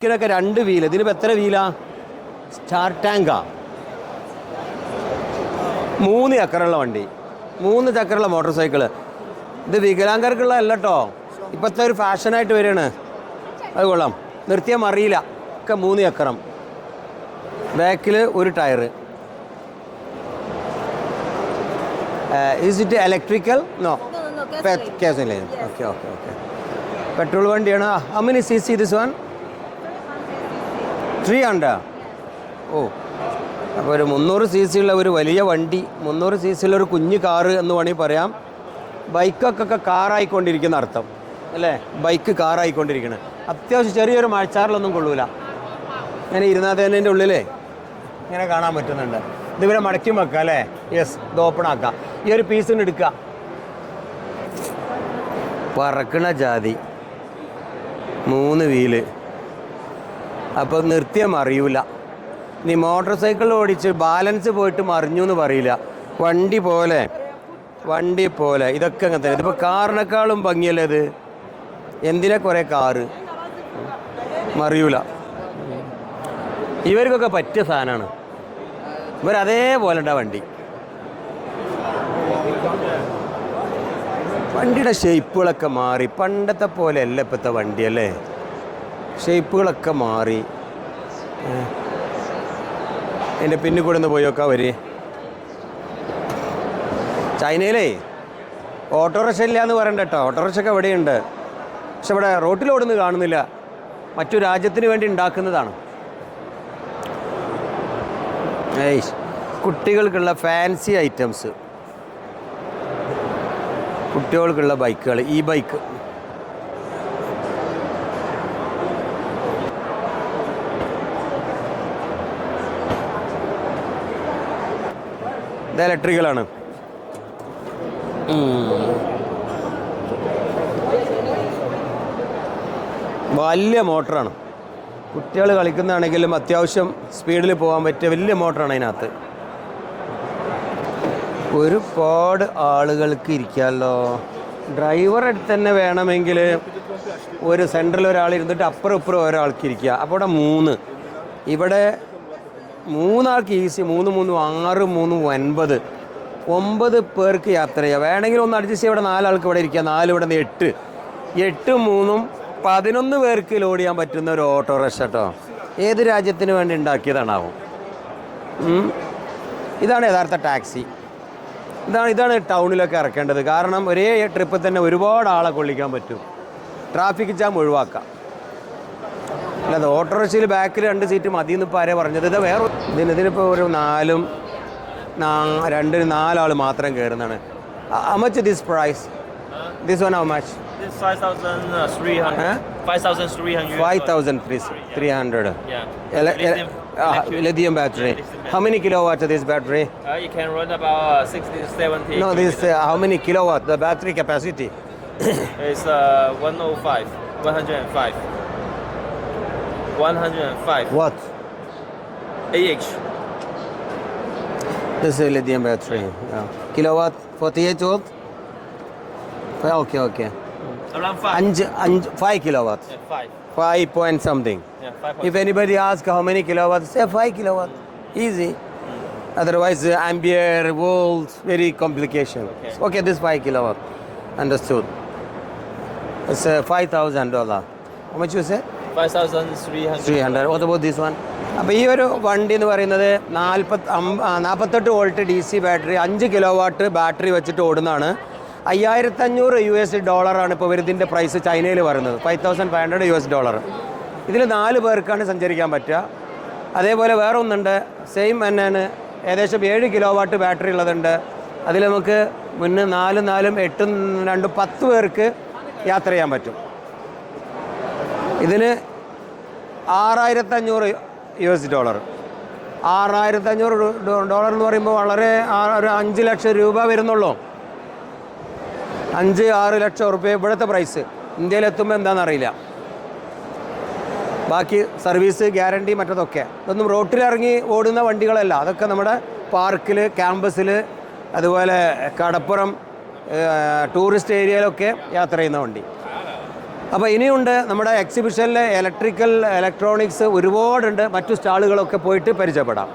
ഇതിനൊക്കെ 2 വീല്. ഇതിനിപ്പോൾ എത്ര വീലാ? സ്റ്റാർ ടാങ്കാ. 3 ചക്രമുള്ള വണ്ടി, 3 ചക്രമുള്ള മോട്ടോർ സൈക്കിള്. ഇത് വികലാംഗർക്കുള്ള അല്ല കേട്ടോ, ഇപ്പോഴത്തെ ഒരു ഫാഷനായിട്ട് വരികയാണ്. അത് കൊള്ളാം. നിർത്തിയാൽ മറിയില്ല. ഒക്കെ 3 ചക്രം, ബാക്കിൽ ഒരു tyre. Is it electrical? No, കേസില്ല. Okay okay okay. പെട്രോൾ വണ്ടിയാണ്. How many C C this one? 300. ഓ, അപ്പോൾ ഒരു 300 സി സി ഉള്ള ഒരു വലിയ വണ്ടി, 300 സി സി ഉള്ള ഒരു കുഞ്ഞു കാറ് എന്ന് വേണമെങ്കിൽ പറയാം. ബൈക്കൊക്കെ കാറായിക്കൊണ്ടിരിക്കുന്ന അർത്ഥം അല്ലേ? ബൈക്ക് കാറായിക്കൊണ്ടിരിക്കണം. അത്യാവശ്യം ചെറിയൊരു മഴച്ചാറിലൊന്നും കൊള്ളൂല. ഇങ്ങനെ ഇരുന്നാൽ തന്നെ എൻ്റെ ഉള്ളിലേ ഇങ്ങനെ കാണാൻ പറ്റുന്നുണ്ട്. ഇതിവരെ മടക്കി വെക്കാം അല്ലേ? യെസ്, ഇത് ഓപ്പൺ ആക്കാം. ഈ ഒരു പീസിന് എടുക്കുക. പറക്കണ ജാതി 3 വീല്. അപ്പോൾ നിർത്തിയാൽ മറിയൂല. ഇനി മോട്ടോർ സൈക്കിൾ ഓടിച്ച് ബാലൻസ് പോയിട്ട് മറിഞ്ഞു എന്ന് പറയില്ല. വണ്ടി പോലെ ഇതൊക്കെ അങ്ങനെ തന്നെ. ഇതിപ്പോൾ കാറിനേക്കാളും ഭംഗിയല്ലേ ഇത്? എന്തിനാ കുറേ കാറ്? മറിയൂല. ഇവർക്കൊക്കെ പറ്റിയ സാധനമാണ്. ഇവരതേപോലെ ഉണ്ടാ വണ്ടി. വണ്ടിയുടെ ഷേപ്പുകളൊക്കെ മാറി. പണ്ടത്തെ പോലെ അല്ല ഇപ്പോഴത്തെ വണ്ടി അല്ലേ? ഷേപ്പുകളൊക്കെ മാറി. എൻ്റെ പിന്നിൽ കൂടെ ഒന്ന് പോയി നോക്കാം. വരി. ചൈനയിലേ ഓട്ടോറിക്ഷ ഇല്ല എന്ന് പറയണ്ട കേട്ടോ. ഓട്ടോറിക്ഷയൊക്കെ ഇവിടെയുണ്ട്, പക്ഷെ ഇവിടെ റോട്ടിലോടുന്ന് കാണുന്നില്ല. മറ്റു രാജ്യത്തിന് വേണ്ടി ഉണ്ടാക്കുന്നതാണ്. കുട്ടികൾക്കുള്ള ഫാൻസി ഐറ്റംസ്, കുട്ടികൾക്കുള്ള ബൈക്കുകൾ, ഈ ബൈക്ക്. ഇത് ഇലക്ട്രിക്കലാണ്. വലിയ മോട്ടറാണ്. കുട്ടികൾ കളിക്കുന്നതാണെങ്കിലും അത്യാവശ്യം സ്പീഡിൽ പോകാൻ പറ്റിയ വലിയ മോട്ടറാണ് അതിനകത്ത്. ഒരുപാട് ആളുകൾക്ക് ഇരിക്കാമല്ലോ. ഡ്രൈവർ അടുത്ത് തന്നെ വേണമെങ്കിൽ ഒരു സെൻറ്ററിൽ ഒരാൾ ഇരുന്നിട്ട് അപ്പുറം ഇപ്പുറം ഒരാൾക്ക് ഇരിക്കുക. അപ്പോൾ ഇവിടെ 3, ഇവിടെ 3 ആൾക്ക് ഈസി. 3 3 6 3 9 പേർക്ക് യാത്ര ചെയ്യുക. വേണമെങ്കിൽ ഒന്ന് അഡ്ജസ്റ്റ് ചെയ്യുക. ഇവിടെ 4 ആൾക്ക് ഇവിടെ ഇരിക്കുക. 4 ഇവിടെ നിന്ന് 8 3 11 പേർക്ക് ലോഡ് ചെയ്യാൻ പറ്റുന്ന ഒരു ഓട്ടോറിക്ഷ കേട്ടോ. ഏത് രാജ്യത്തിന് വേണ്ടി ഉണ്ടാക്കിയതാണാവും. ഇതാണ് യഥാർത്ഥ ടാക്സി. ഇതാണ് ടൗണിലൊക്കെ ഇറക്കേണ്ടത്. കാരണം ഒരേ ട്രിപ്പിൽ തന്നെ ഒരുപാട് ആളെ കൊള്ളിക്കാൻ പറ്റും. ട്രാഫിക് ജാം ഒഴിവാക്കാം. അല്ലാതെ ഓട്ടോറിക്ഷയിൽ ബാക്കിൽ 2 സീറ്റ് മതി എന്ന് ഇപ്പോൾ ആരെയാണ് പറഞ്ഞത്? ഇത് വേറെ ഇതിനിപ്പോൾ ഒരു 4 ആൾ മാത്രം കയറുന്നതാണ്. How much is this price? This one how much? This 5,300. 5,300. 5,300. Yeah. Lithium battery. How many kilowatts is this battery? You can run about 60 to 70. No, this how many kilowatt? The battery capacity? It's 105. 105. 105. What? AH. This is a lithium battery. Yeah. Kilowatt 48 volt. Okay. Around 5. 5 kilowatts. Yeah, 5. 5 point something. Yeah, 5. If anybody asks how many kilowatts, say 5 kilowatts. Easy. Otherwise, ampere, volts, very complication. Okay, this 5 kilowatt. Understood. It's $5,000. How much you say? 5,300. 300. What about this one? അപ്പോൾ ഈ ഒരു വണ്ടി എന്ന് പറയുന്നത് 48 volt DC battery, 5 kilowatt battery വെച്ചിട്ട് ഓടുന്നതാണ്. $5,500 ഇപ്പോൾ ഇതിൻ്റെ price ചൈനയിൽ പറയുന്നത്. $5,500. ഇതിൽ 4 പേർക്കാണ് സഞ്ചരിക്കാൻ പറ്റുക. അതേപോലെ വേറെ ഒന്നുണ്ട്, സെയിം തന്നെയാണ്. ഏകദേശം 7 കിലോവാട്ട് ബാറ്ററി ഉള്ളതുണ്ട്. അതിൽ നമുക്ക് 4 4 8 2 10 പേർക്ക് യാത്ര ചെയ്യാൻ പറ്റും. ഇതിന് $6,500. $6,500 എന്ന് പറയുമ്പോൾ വളരെ ഒരു 5 ലക്ഷം രൂപ വരുന്നുള്ളൂ. 5-6 ലക്ഷം റുപ്യ ഇവിടുത്തെ പ്രൈസ്. ഇന്ത്യയിലെത്തുമ്പോൾ എന്താണെന്നറിയില്ല. ബാക്കി സർവീസ് ഗ്യാരണ്ടി മറ്റതൊക്കെ. ഇതൊന്നും റോട്ടിലിറങ്ങി ഓടുന്ന വണ്ടികളല്ല. അതൊക്കെ നമ്മുടെ പാർക്കിൽ, ക്യാമ്പസിൽ, അതുപോലെ കടപ്പുറം, ടൂറിസ്റ്റ് ഏരിയയിലൊക്കെ യാത്ര ചെയ്യുന്ന വണ്ടി. അപ്പോൾ ഇനിയുണ്ട് നമ്മുടെ എക്സിബിഷനിലെ ഇലക്ട്രിക്കൽ ഇലക്ട്രോണിക്സ് ഒരുപാടുണ്ട്, മറ്റു സ്റ്റാളുകളൊക്കെ പോയിട്ട് പരിചയപ്പെടാം.